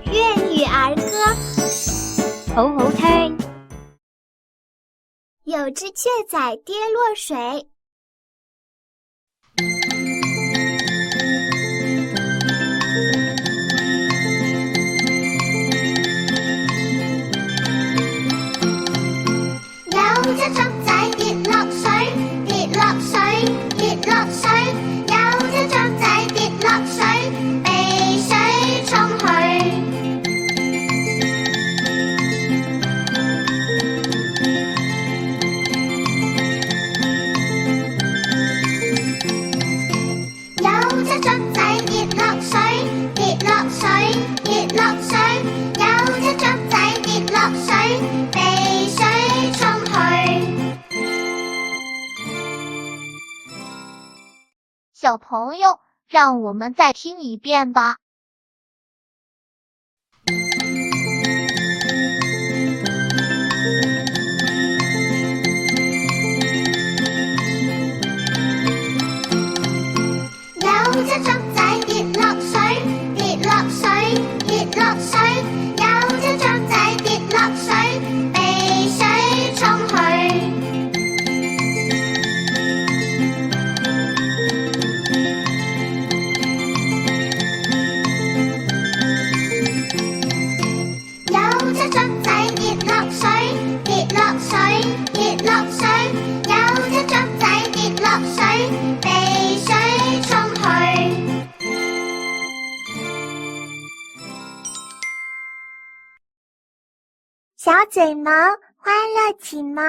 粵語兒歌，好好聽。有隻雀仔跌落水。有隻雀仔跌落水，跌落水，跌落水。有隻雀仔跌落水，被水沖去。有隻雀仔跌落水，跌落水，跌落水。有隻雀仔跌落水，被水沖去。小朋友，讓我們再聽一遍吧。有隻雀仔跌落水，跌落水，跌落水。有隻雀仔跌落水，被水沖去。有隻雀仔跌落水，跌落水，跌落水。有隻雀仔跌落水，被水沖去。小嘴萌，歡樂啟蒙。